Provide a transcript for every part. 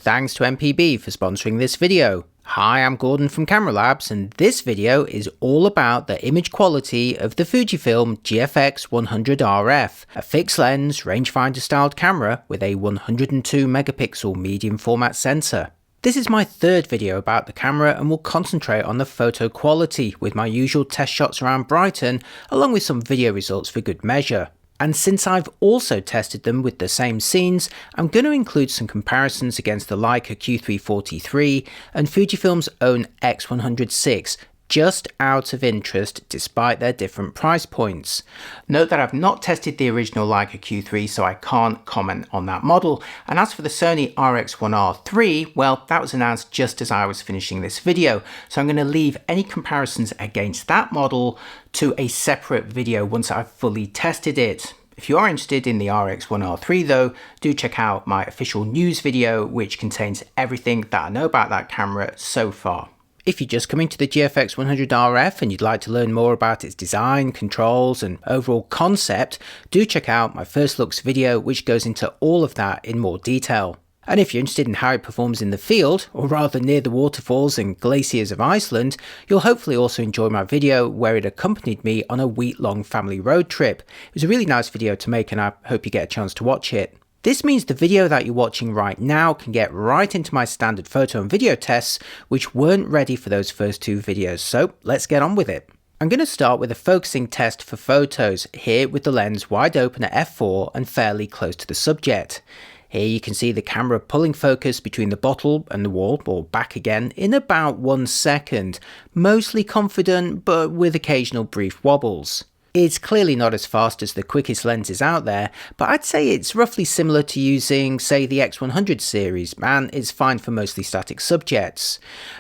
Thanks to MPB for sponsoring this video. Hi, I'm Gordon from Camera Labs, and this video is all about the image quality of the Fujifilm GFX100RF, a fixed lens rangefinder styled camera with a 102 megapixel medium format sensor. This is my third video about the camera and will concentrate on the photo quality with my usual test shots around Brighton, along with some video results for good measure. And since I've also tested them with the same scenes, I'm going to include some comparisons against the Leica Q3 43 and Fujifilm's own X100 VI, just out of interest despite their different price points. Note that I've not tested the original Leica Q3, so I can't comment on that model. And as for the Sony RX1R3, well, that was announced just as I was finishing this video, so I'm going to leave any comparisons against that model to a separate video once I've fully tested it. If you are interested in the RX1R3 though, do check out my official news video, which contains everything that I know about that camera so far. If you're just coming to the GFX100RF and you'd like to learn more about its design, controls and overall concept, do check out my first looks video, which goes into all of that in more detail. And if you're interested in how it performs in the field, or rather near the waterfalls and glaciers of Iceland, you'll hopefully also enjoy my video where it accompanied me on a week-long family road trip. It was a really nice video to make and I hope you get a chance to watch it. This means the video that you're watching right now can get right into my standard photo and video tests, which weren't ready for those first two videos, so let's get on with it. I'm going to start with a focusing test for photos, here with the lens wide open at f4 and fairly close to the subject. Here you can see the camera pulling focus between the bottle and the wall, or back again, in about 1 second, mostly confident but with occasional brief wobbles. It's clearly not as fast as the quickest lenses out there, but I'd say it's roughly similar to using, say, the X100 series, and it's fine for mostly static subjects.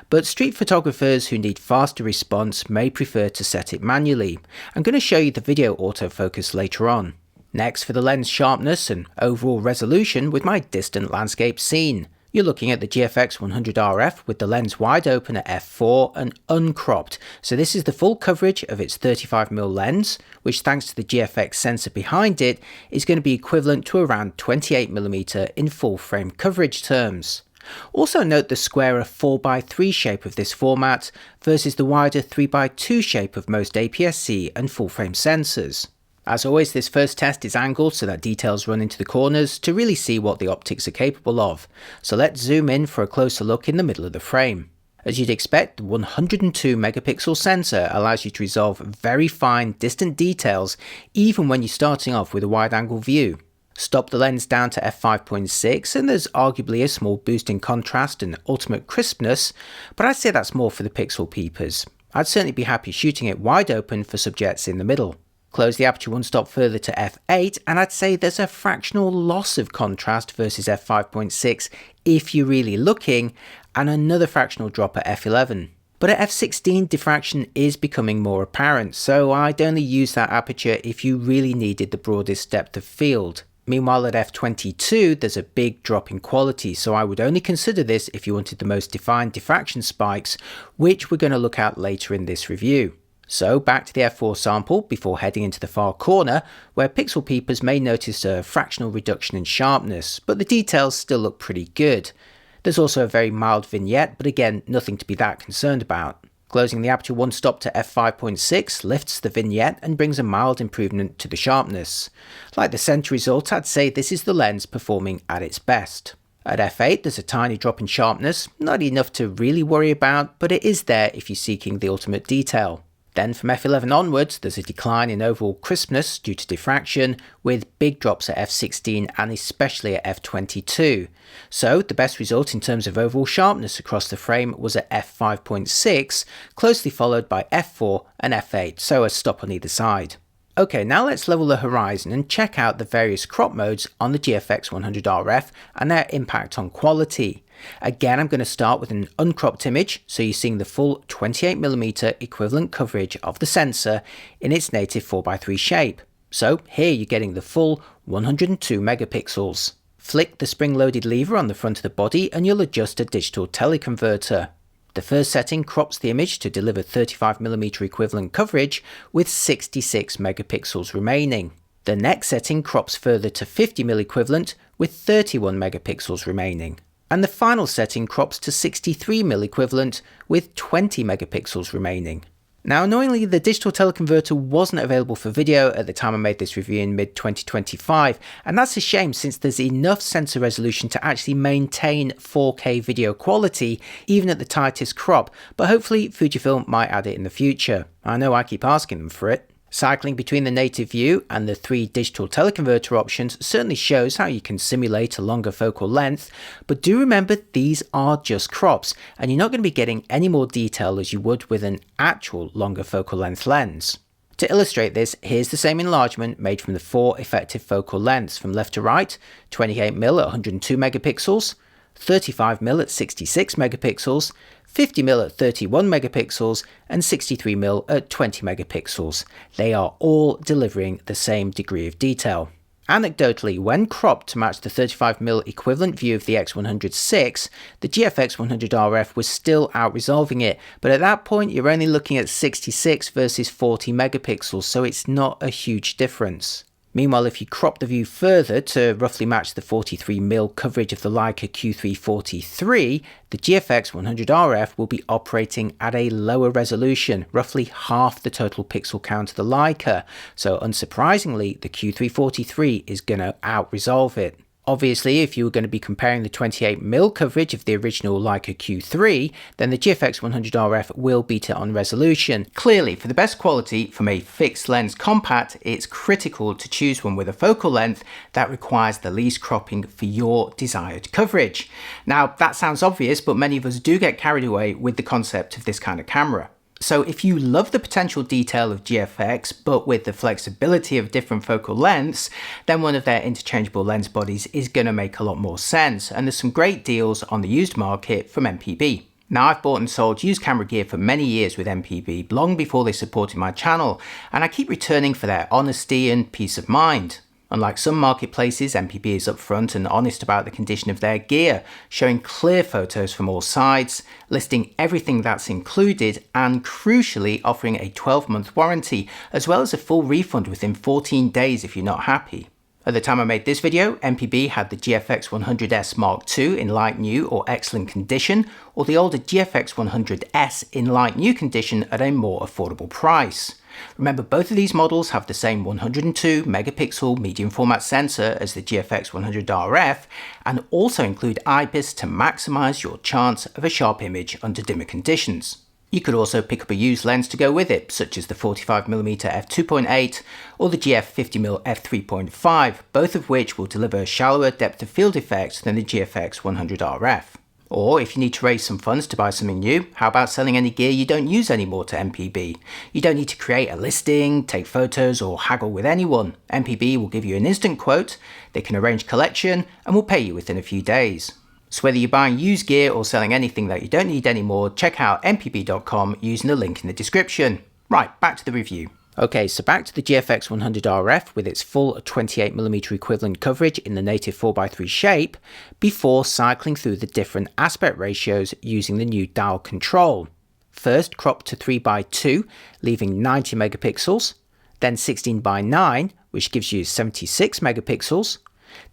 But street photographers who need faster response may prefer to set it manually. I'm going to show you the video autofocus later on. Next, for the lens sharpness and overall resolution with my distant landscape scene. You're looking at the GFX100RF with the lens wide open at f4 and uncropped, so this is the full coverage of its 35mm lens, which thanks to the GFX sensor behind it is going to be equivalent to around 28mm in full frame coverage terms. Also note the squarer 4x3 shape of this format versus the wider 3x2 shape of most APS-C and full frame sensors. As always, this first test is angled so that details run into the corners to really see what the optics are capable of. So let's zoom in for a closer look in the middle of the frame. As you'd expect, the 102 megapixel sensor allows you to resolve very fine distant details even when you're starting off with a wide angle view. Stop the lens down to f5.6 and there's arguably a small boost in contrast and ultimate crispness, but I'd say that's more for the pixel peepers. I'd certainly be happy shooting it wide open for subjects in the middle. Close the aperture one stop further to f8 and I'd say there's a fractional loss of contrast versus f5.6 if you're really looking, and another fractional drop at f11. But at f16 diffraction is becoming more apparent, so I'd only use that aperture if you really needed the broadest depth of field. Meanwhile at f22 there's a big drop in quality, so I would only consider this if you wanted the most defined diffraction spikes, which we're going to look at later in this review. So back to the f4 sample before heading into the far corner, where pixel peepers may notice a fractional reduction in sharpness, but the details still look pretty good. There's also a very mild vignette, but again, nothing to be that concerned about. Closing the aperture one stop to f5.6 lifts the vignette and brings a mild improvement to the sharpness. Like the center result, I'd say this is the lens performing at its best. At f8 there's a tiny drop in sharpness, not enough to really worry about, but it is there if you're seeking the ultimate detail. Then from f11 onwards there's a decline in overall crispness due to diffraction, with big drops at f16 and especially at f22. So the best result in terms of overall sharpness across the frame was at f5.6, closely followed by f4 and f8, so a stop on either side. Okay, now let's level the horizon and check out the various crop modes on the GFX100RF and their impact on quality. Again, I'm going to start with an uncropped image, so you're seeing the full 28mm equivalent coverage of the sensor in its native 4x3 shape. So here you're getting the full 102 megapixels. Flick the spring-loaded lever on the front of the body and you'll adjust a digital teleconverter. The first setting crops the image to deliver 35mm equivalent coverage with 66 megapixels remaining. The next setting crops further to 50mm equivalent with 31 megapixels remaining. and the final setting crops to 63mm equivalent with 20 megapixels remaining. Now annoyingly, the digital teleconverter wasn't available for video at the time I made this review in mid-2025, and that's a shame since there's enough sensor resolution to actually maintain 4K video quality even at the tightest crop, but hopefully Fujifilm might add it in the future. I know I keep asking them for it. Cycling between the native view and the 3 digital teleconverter options certainly shows how you can simulate a longer focal length, but do remember these are just crops and you're not going to be getting any more detail as you would with an actual longer focal length lens. To illustrate this, here's the same enlargement made from the 4 effective focal lengths from left to right: 28mm at 102 megapixels, 35mm at 66 megapixels, 50mm at 31 megapixels, and 63mm at 20 megapixels. They are all delivering the same degree of detail. Anecdotally, when cropped to match the 35mm equivalent view of the X100 VI, the GFX100RF was still out-resolving it, but at that point you're only looking at 66 versus 40 megapixels, so it's not a huge difference. Meanwhile, if you crop the view further to roughly match the 43mm coverage of the Leica Q3 43, the GFX100RF will be operating at a lower resolution, roughly half the total pixel count of the Leica, so unsurprisingly the Q3 43 is going to out-resolve it. Obviously, if you were going to be comparing the 28mm coverage of the original Leica Q3, then the GFX100RF will beat it on resolution. Clearly, for the best quality from a fixed lens compact, it's critical to choose one with a focal length that requires the least cropping for your desired coverage. Now, that sounds obvious, but many of us do get carried away with the concept of this kind of camera. So if you love the potential detail of GFX, but with the flexibility of different focal lengths, then one of their interchangeable lens bodies is going to make a lot more sense, and there's some great deals on the used market from MPB. Now, I've bought and sold used camera gear for many years with MPB, long before they supported my channel, and I keep returning for their honesty and peace of mind. Unlike some marketplaces, MPB is upfront and honest about the condition of their gear, showing clear photos from all sides, listing everything that's included, and crucially offering a 12-month warranty, as well as a full refund within 14 days if you're not happy. At the time I made this video, MPB had the GFX100S Mark II in light new or excellent condition, or the older GFX100S in light new condition at a more affordable price. Remember, both of these models have the same 102 megapixel medium format sensor as the GFX100RF and also include IBIS to maximize your chance of a sharp image under dimmer conditions. You could also pick up a used lens to go with it, such as the 45mm f2.8 or the GF50mm f3.5, both of which will deliver shallower depth of field effects than the GFX100RF. Or if you need to raise some funds to buy something new, how about selling any gear you don't use anymore to MPB? You don't need to create a listing, take photos, or haggle with anyone. MPB will give you an instant quote, they can arrange collection, and will pay you within a few days. So whether you're buying used gear or selling anything that you don't need anymore, check out mpb.com using the link in the description. Right, back to the review. Okay, so back to the GFX100RF with its full 28mm equivalent coverage in the native 4x3 shape, before cycling through the different aspect ratios using the new dial control. First, crop to 3x2, leaving 90 megapixels, then 16x9, which gives you 76 megapixels,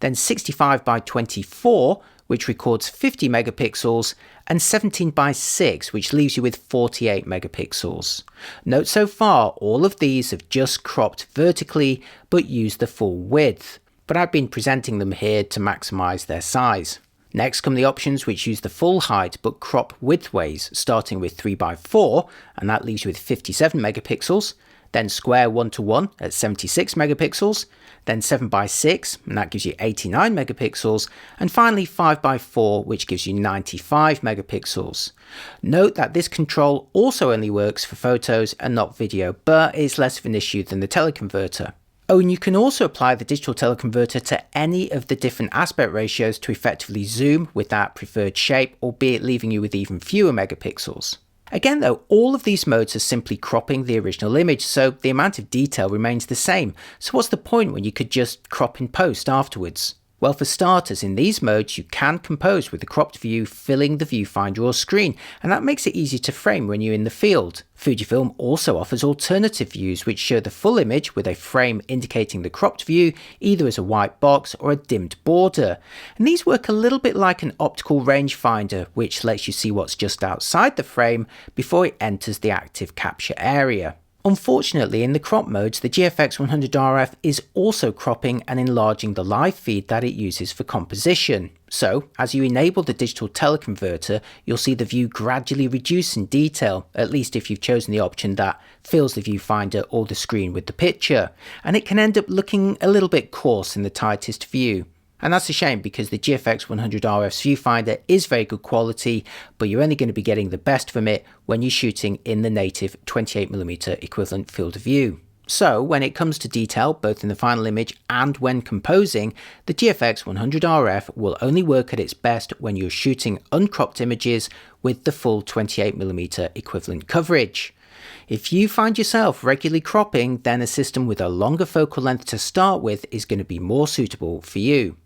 then 65x24, which records 50 megapixels, and 17x6, which leaves you with 48 megapixels. Note so far, all of these have just cropped vertically, but used the full width. But I've been presenting them here to maximize their size. Next come the options which use the full height, but crop widthways, starting with 3x4, and that leaves you with 57 megapixels, then square 1:1 at 76 megapixels, then 7x6, and that gives you 89 megapixels, and finally 5x4, which gives you 95 megapixels. Note that this control also only works for photos and not video, but is less of an issue than the teleconverter. Oh, and you can also apply the digital teleconverter to any of the different aspect ratios to effectively zoom with that preferred shape, albeit leaving you with even fewer megapixels. Again though, all of these modes are simply cropping the original image, so the amount of detail remains the same. So what's the point when you could just crop in post afterwards? Well, for starters, in these modes, you can compose with the cropped view filling the viewfinder or screen, and that makes it easy to frame when you're in the field. Fujifilm also offers alternative views which show the full image with a frame indicating the cropped view, either as a white box or a dimmed border. And these work a little bit like an optical rangefinder, which lets you see what's just outside the frame before it enters the active capture area. Unfortunately, in the crop modes, the GFX100RF is also cropping and enlarging the live feed that it uses for composition. So, as you enable the digital teleconverter, you'll see the view gradually reduce in detail, at least if you've chosen the option that fills the viewfinder or the screen with the picture, and it can end up looking a little bit coarse in the tightest view. And that's a shame because the GFX100RF's viewfinder is very good quality, but you're only going to be getting the best from it when you're shooting in the native 28mm equivalent field of view. So when it comes to detail, both in the final image and when composing, the GFX100RF will only work at its best when you're shooting uncropped images with the full 28mm equivalent coverage. If you find yourself regularly cropping, then a system with a longer focal length to start with is going to be more suitable for you.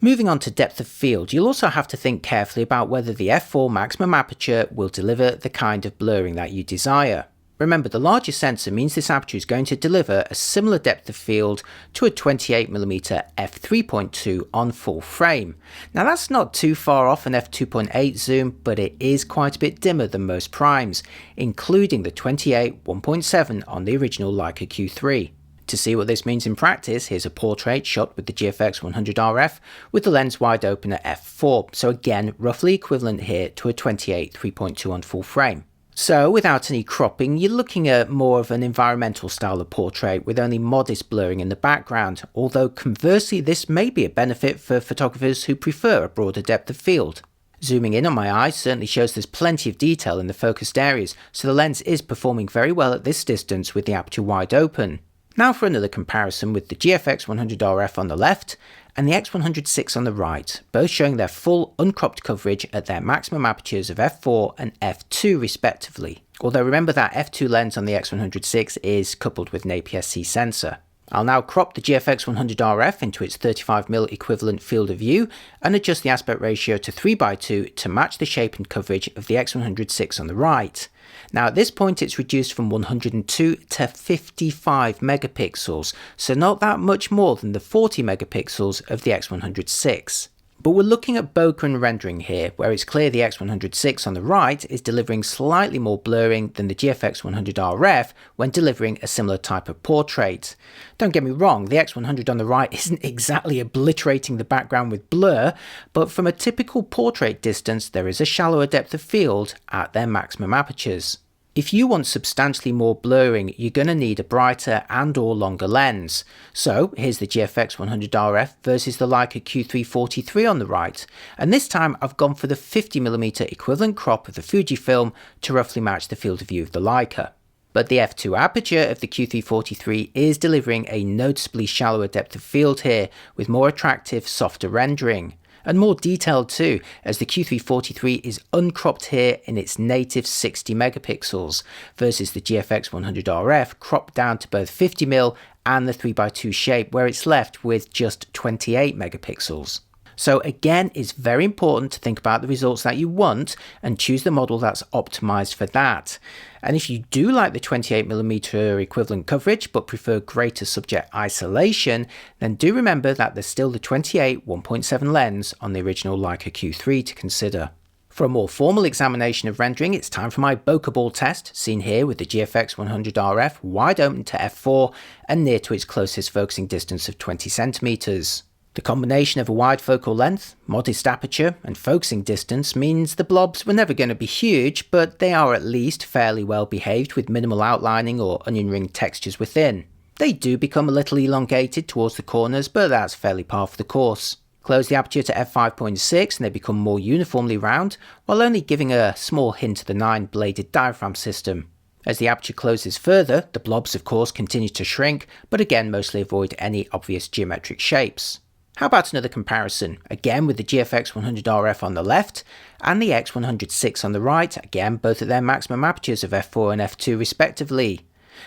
Moving on to depth of field, you'll also have to think carefully about whether the f4 maximum aperture will deliver the kind of blurring that you desire. Remember, the larger sensor means this aperture is going to deliver a similar depth of field to a 28mm f3.2 on full frame. Now that's not too far off an f2.8 zoom, but it is quite a bit dimmer than most primes, including the 28 1.7 on the original Leica Q3. To see what this means in practice, here's a portrait shot with the GFX100RF with the lens wide open at f4, so again roughly equivalent here to a 28 3.2 on full frame. So without any cropping, you're looking at more of an environmental style of portrait with only modest blurring in the background, although conversely this may be a benefit for photographers who prefer a broader depth of field. Zooming in on my eye certainly shows there's plenty of detail in the focused areas, so the lens is performing very well at this distance with the aperture wide open. Now for another comparison with the GFX100RF on the left and the X100 VI on the right, both showing their full uncropped coverage at their maximum apertures of f4 and f2 respectively. Although remember that f2 lens on the X100 VI is coupled with an APS-C sensor. I'll now crop the GFX100RF into its 35mm equivalent field of view and adjust the aspect ratio to 3:2 to match the shape and coverage of the X100 VI on the right. Now at this point it's reduced from 102 to 55 megapixels, so not that much more than the 40 megapixels of the X100 VI. But we're looking at bokeh and rendering here, where it's clear the X100 VI on the right is delivering slightly more blurring than the GFX100RF when delivering a similar type of portrait. Don't get me wrong, the X100 on the right isn't exactly obliterating the background with blur, but from a typical portrait distance there is a shallower depth of field at their maximum apertures. If you want substantially more blurring, you're going to need a brighter and or longer lens. So here's the GFX100RF versus the Leica Q3 43 on the right, and this time I've gone for the 50mm equivalent crop of the Fujifilm to roughly match the field of view of the Leica. But the f2 aperture of the Q3 43 is delivering a noticeably shallower depth of field here, with more attractive, softer rendering. And more detailed too, as the Q3 43 is uncropped here in its native 60 megapixels, versus the GFX100RF cropped down to both 50mm and the 3:2 shape, where it's left with just 28 megapixels. So again, it's very important to think about the results that you want and choose the model that's optimized for that. And if you do like the 28mm equivalent coverage but prefer greater subject isolation, then do remember that there's still the 28 1.7 lens on the original Leica Q3 to consider. For a more formal examination of rendering, it's time for my bokeh ball test, seen here with the GFX100RF wide open to f4 and near to its closest focusing distance of 20 centimeters. The combination of a wide focal length, modest aperture, and focusing distance means the blobs were never going to be huge, but they are at least fairly well behaved with minimal outlining or onion ring textures within. They do become a little elongated towards the corners, but that's fairly par for the course. Close the aperture to f5.6 and they become more uniformly round, while only giving a small hint of the 9-bladed diaphragm system. As the aperture closes further, the blobs of course continue to shrink, but again mostly avoid any obvious geometric shapes. How about another comparison, again with the GFX100RF on the left and the X100 VI on the right, again both at their maximum apertures of f4 and f2 respectively.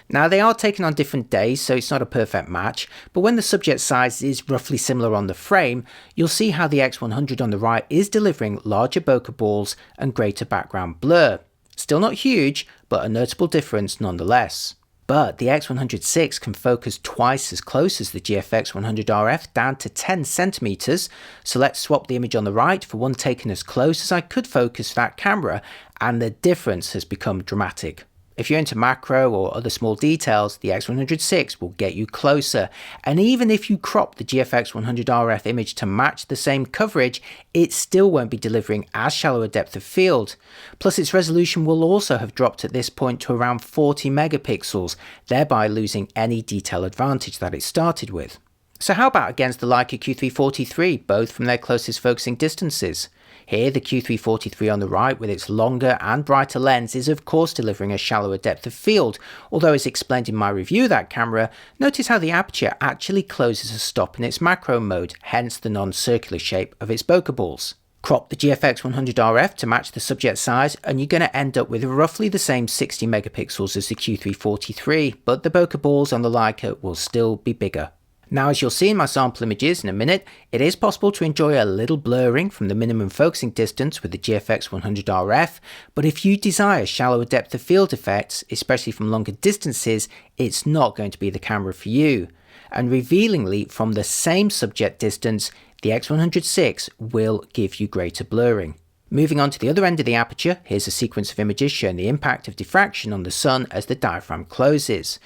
Now they are taken on different days, so it's not a perfect match, but when the subject size is roughly similar on the frame, you'll see how the X100 on the right is delivering larger bokeh balls and greater background blur. Still not huge, but a notable difference nonetheless. But the X100 VI can focus twice as close as the GFX100RF, down to 10 centimeters, so let's swap the image on the right for one taken as close as I could focus for that camera, and the difference has become dramatic. If you're into macro or other small details, the X100 VI will get you closer, and even if you crop the GFX100RF image to match the same coverage, it still won't be delivering as shallow a depth of field. Plus its resolution will also have dropped at this point to around 40 megapixels, thereby losing any detail advantage that it started with. So how about against the Leica Q3 43, both from their closest focusing distances? Here the Q3 43 on the right with its longer and brighter lens is of course delivering a shallower depth of field, although as explained in my review of that camera, notice how the aperture actually closes a stop in its macro mode, hence the non-circular shape of its bokeh balls. Crop the GFX100RF to match the subject size and you're going to end up with roughly the same 60 megapixels as the Q3 43, but the bokeh balls on the Leica will still be bigger. Now as you'll see in my sample images in a minute, it is possible to enjoy a little blurring from the minimum focusing distance with the GFX100RF, but if you desire shallower depth of field effects, especially from longer distances, it's not going to be the camera for you. And revealingly, from the same subject distance, the X100 VI will give you greater blurring. Moving on to the other end of the aperture, here's a sequence of images showing the impact of diffraction on the sun as the diaphragm closes.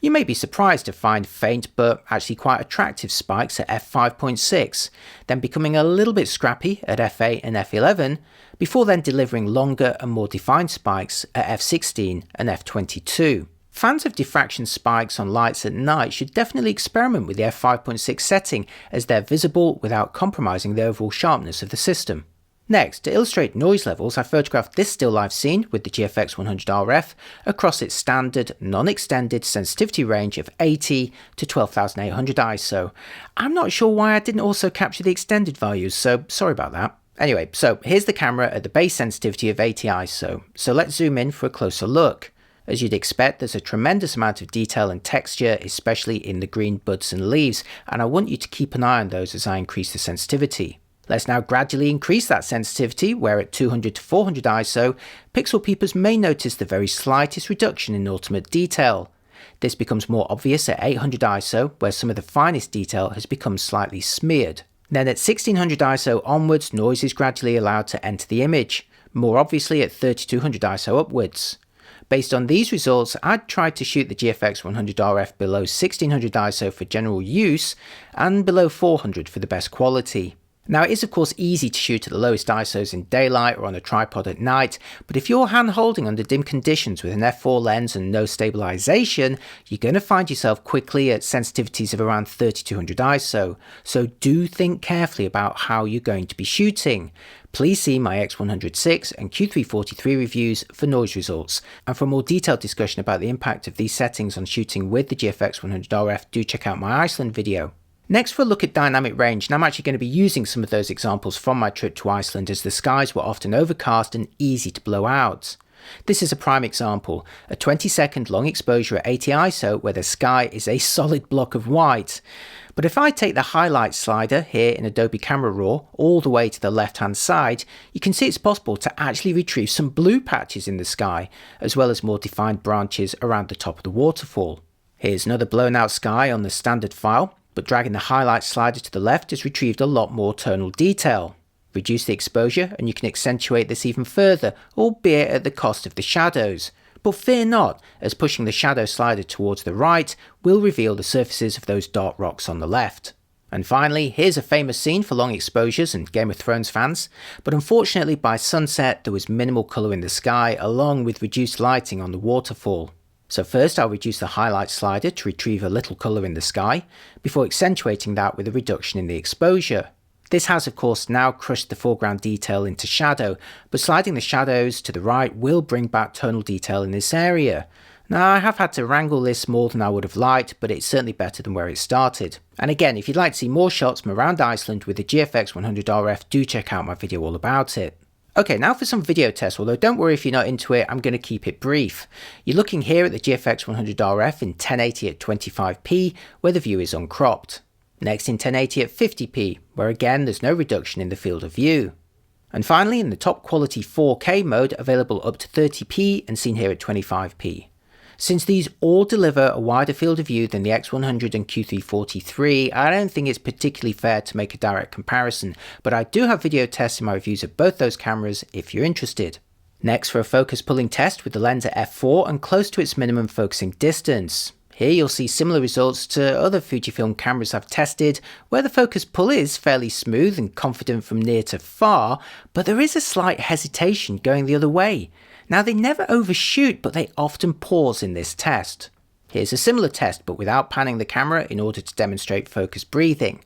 You may be surprised to find faint but actually quite attractive spikes at f5.6, then becoming a little bit scrappy at f8 and f11, before then delivering longer and more defined spikes at f16 and f22. Fans of diffraction spikes on lights at night should definitely experiment with the f5.6 setting, as they're visible without compromising the overall sharpness of the system. Next, to illustrate noise levels, I photographed this still life scene with the GFX100RF across its standard, non-extended sensitivity range of 80 to 12,800 ISO. I'm not sure why I didn't also capture the extended values, so sorry about that. Anyway, so here's the camera at the base sensitivity of 80 ISO, so let's zoom in for a closer look. As you'd expect, there's a tremendous amount of detail and texture, especially in the green buds and leaves, and I want you to keep an eye on those as I increase the sensitivity. Let's now gradually increase that sensitivity, where at 200 to 400 ISO, pixel peepers may notice the very slightest reduction in ultimate detail. This becomes more obvious at 800 ISO, where some of the finest detail has become slightly smeared. Then at 1600 ISO onwards, noise is gradually allowed to enter the image, more obviously at 3200 ISO upwards. Based on these results, I'd tried to shoot the GFX100RF below 1600 ISO for general use, and below 400 for the best quality. Now it is of course easy to shoot at the lowest ISOs in daylight or on a tripod at night, but if you're hand holding under dim conditions with an f4 lens and no stabilization, you're going to find yourself quickly at sensitivities of around 3200 ISO, so do think carefully about how you're going to be shooting. Please see my X100 VI and Q3 43 reviews for noise results, and for a more detailed discussion about the impact of these settings on shooting with the GFX100RF, do check out my Iceland video. Next for a look at dynamic range, and I'm actually going to be using some of those examples from my trip to Iceland, as the skies were often overcast and easy to blow out. This is a prime example, a 20-second long exposure at 80 ISO where the sky is a solid block of white. But if I take the highlight slider here in Adobe Camera Raw all the way to the left hand side, you can see it's possible to actually retrieve some blue patches in the sky, as well as more defined branches around the top of the waterfall. Here's another blown out sky on the standard file, but dragging the highlight slider to the left has retrieved a lot more tonal detail. Reduce the exposure and you can accentuate this even further, albeit at the cost of the shadows. But fear not, as pushing the shadow slider towards the right will reveal the surfaces of those dark rocks on the left. And finally, here's a famous scene for long exposures and Game of Thrones fans, but unfortunately by sunset there was minimal colour in the sky along with reduced lighting on the waterfall. So first I'll reduce the highlight slider to retrieve a little colour in the sky, before accentuating that with a reduction in the exposure. This has of course now crushed the foreground detail into shadow, but sliding the shadows to the right will bring back tonal detail in this area. Now I have had to wrangle this more than I would have liked, but it's certainly better than where it started. And again, if you'd like to see more shots from around Iceland with the GFX100RF, do check out my video all about it. Okay, now for some video tests, although don't worry if you're not into it, I'm going to keep it brief. You're looking here at the GFX100RF in 1080 at 25p, where the view is uncropped. Next in 1080 at 50p, where again there's no reduction in the field of view. And finally in the top quality 4K mode, available up to 30p and seen here at 25p. Since these all deliver a wider field of view than the X100 and Q3 43, I don't think it's particularly fair to make a direct comparison, but I do have video tests in my reviews of both those cameras if you're interested. Next for a focus pulling test with the lens at f4 and close to its minimum focusing distance. Here you'll see similar results to other Fujifilm cameras I've tested, where the focus pull is fairly smooth and confident from near to far, but there is a slight hesitation going the other way. Now they never overshoot, but they often pause in this test. Here's a similar test, but without panning the camera in order to demonstrate focus breathing.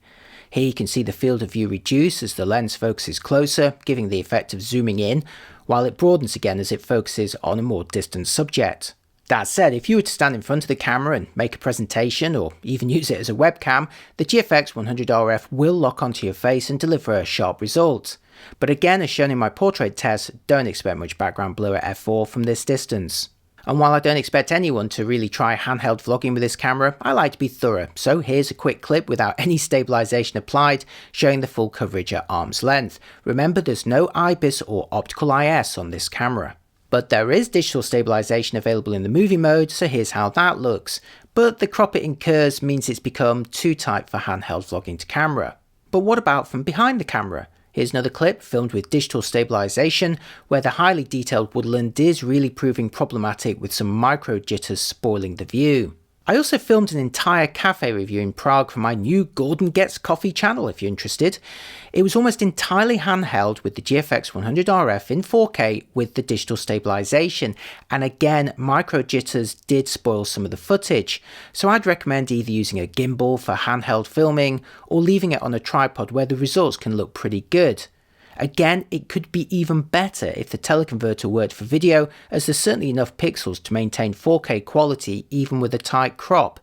Here you can see the field of view reduce as the lens focuses closer, giving the effect of zooming in, while it broadens again as it focuses on a more distant subject. That said, if you were to stand in front of the camera and make a presentation, or even use it as a webcam, the GFX100RF will lock onto your face and deliver a sharp result. But again, as shown in my portrait test, don't expect much background blur at f4 from this distance. And while I don't expect anyone to really try handheld vlogging with this camera, I like to be thorough, so here's a quick clip without any stabilization applied, showing the full coverage at arm's length. Remember, there's no IBIS or optical IS on this camera. But there is digital stabilization available in the movie mode, so here's how that looks. But the crop it incurs means it's become too tight for handheld vlogging to camera. But what about from behind the camera? Here's another clip filmed with digital stabilization, where the highly detailed woodland is really proving problematic with some micro jitters spoiling the view. I also filmed an entire cafe review in Prague for my new Gordon Gets Coffee channel if you're interested. It was almost entirely handheld with the GFX100RF in 4K with the digital stabilization, and again micro jitters did spoil some of the footage, so I'd recommend either using a gimbal for handheld filming or leaving it on a tripod where the results can look pretty good. Again, it could be even better if the teleconverter worked for video, as there's certainly enough pixels to maintain 4K quality even with a tight crop.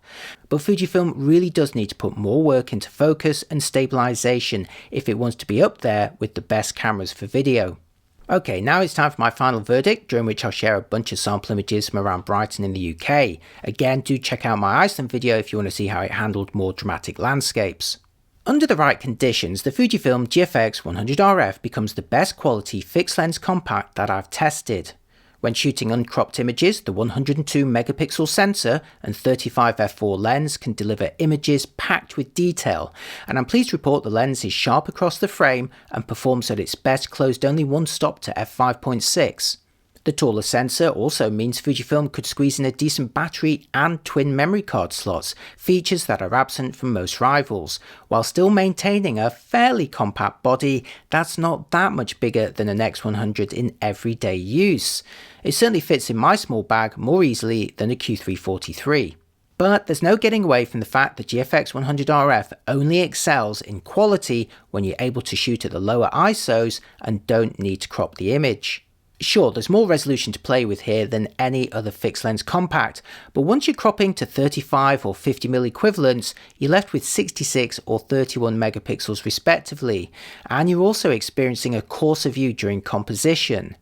But Fujifilm really does need to put more work into focus and stabilization if it wants to be up there with the best cameras for video. Okay, now it's time for my final verdict, during which I'll share a bunch of sample images from around Brighton in the UK. Again, do check out my Iceland video if you want to see how it handled more dramatic landscapes. Under the right conditions, the Fujifilm GFX100RF becomes the best quality fixed lens compact that I've tested. When shooting uncropped images, the 102 megapixel sensor and 35 f4 lens can deliver images packed with detail, and I'm pleased to report the lens is sharp across the frame and performs at its best closed only one stop to f5.6. The taller sensor also means Fujifilm could squeeze in a decent battery and twin memory card slots, features that are absent from most rivals, while still maintaining a fairly compact body that's not that much bigger than an X100 in everyday use. It certainly fits in my small bag more easily than a Q3 43. But there's no getting away from the fact that GFX100RF only excels in quality when you're able to shoot at the lower ISOs and don't need to crop the image. Sure, there's more resolution to play with here than any other fixed lens compact, but once you're cropping to 35 or 50mm equivalents, you're left with 66 or 31 megapixels respectively, and you're also experiencing a coarser view during composition.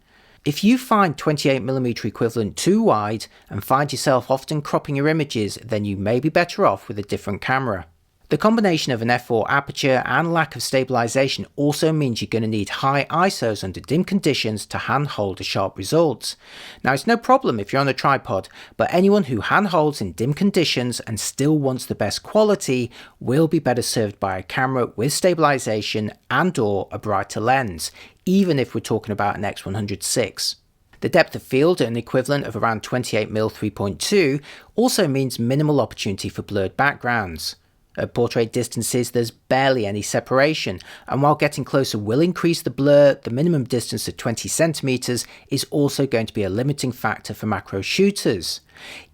If you find 28mm equivalent too wide and find yourself often cropping your images, then you may be better off with a different camera. The combination of an f4 aperture and lack of stabilization also means you're going to need high ISOs under dim conditions to handhold a sharp result. Now it's no problem if you're on a tripod, but anyone who handholds in dim conditions and still wants the best quality will be better served by a camera with stabilization and/or a brighter lens, even if we're talking about an X100 VI. The depth of field at an equivalent of around 28mm 3.2 also means minimal opportunity for blurred backgrounds. At portrait distances, there's barely any separation, and while getting closer will increase the blur, the minimum distance of 20cm is also going to be a limiting factor for macro shooters.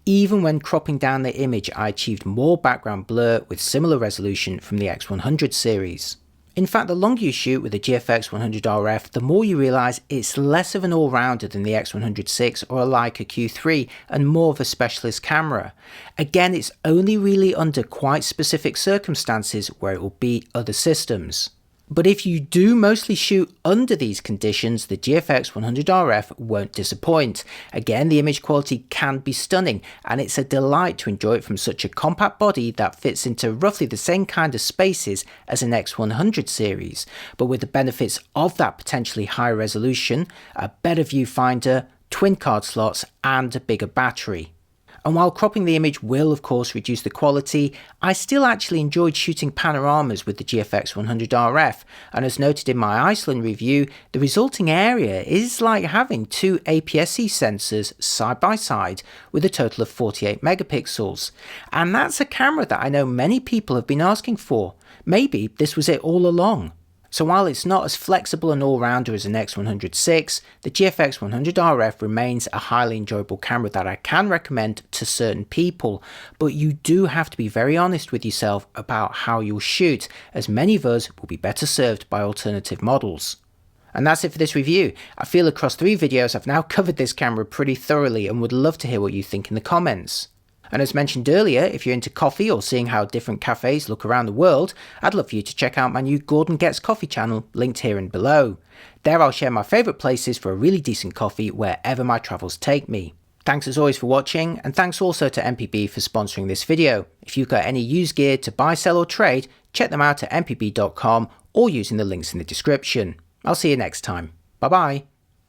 Even when cropping down the image, I achieved more background blur with similar resolution from the X100 series. In fact, the longer you shoot with the GFX100RF, the more you realise it's less of an all-rounder than the X100 VI or a Leica Q3 and more of a specialist camera. Again, it's only really under quite specific circumstances where it will beat other systems. But if you do mostly shoot under these conditions, the GFX100RF won't disappoint. Again, the image quality can be stunning, and it's a delight to enjoy it from such a compact body that fits into roughly the same kind of spaces as an X100 series, but with the benefits of that potentially higher resolution, a better viewfinder, twin card slots, and a bigger battery. And while cropping the image will of course reduce the quality, I still actually enjoyed shooting panoramas with the GFX100RF, and as noted in my Iceland review, the resulting area is like having two APS-C sensors side by side with a total of 48 megapixels. And that's a camera that I know many people have been asking for. Maybe this was it all along. So while it's not as flexible and all-rounder as an X100 VI, the GFX100RF remains a highly enjoyable camera that I can recommend to certain people, but you do have to be very honest with yourself about how you'll shoot, as many of us will be better served by alternative models. And that's it for this review. I feel across 3 videos I've now covered this camera pretty thoroughly and would love to hear what you think in the comments. And as mentioned earlier, if you're into coffee or seeing how different cafes look around the world, I'd love for you to check out my new Gordon Gets Coffee channel, linked here and below. There I'll share my favourite places for a really decent coffee wherever my travels take me. Thanks as always for watching, and thanks also to MPB for sponsoring this video. If you've got any used gear to buy, sell or trade, check them out at mpb.com or using the links in the description. I'll see you next time. Bye bye.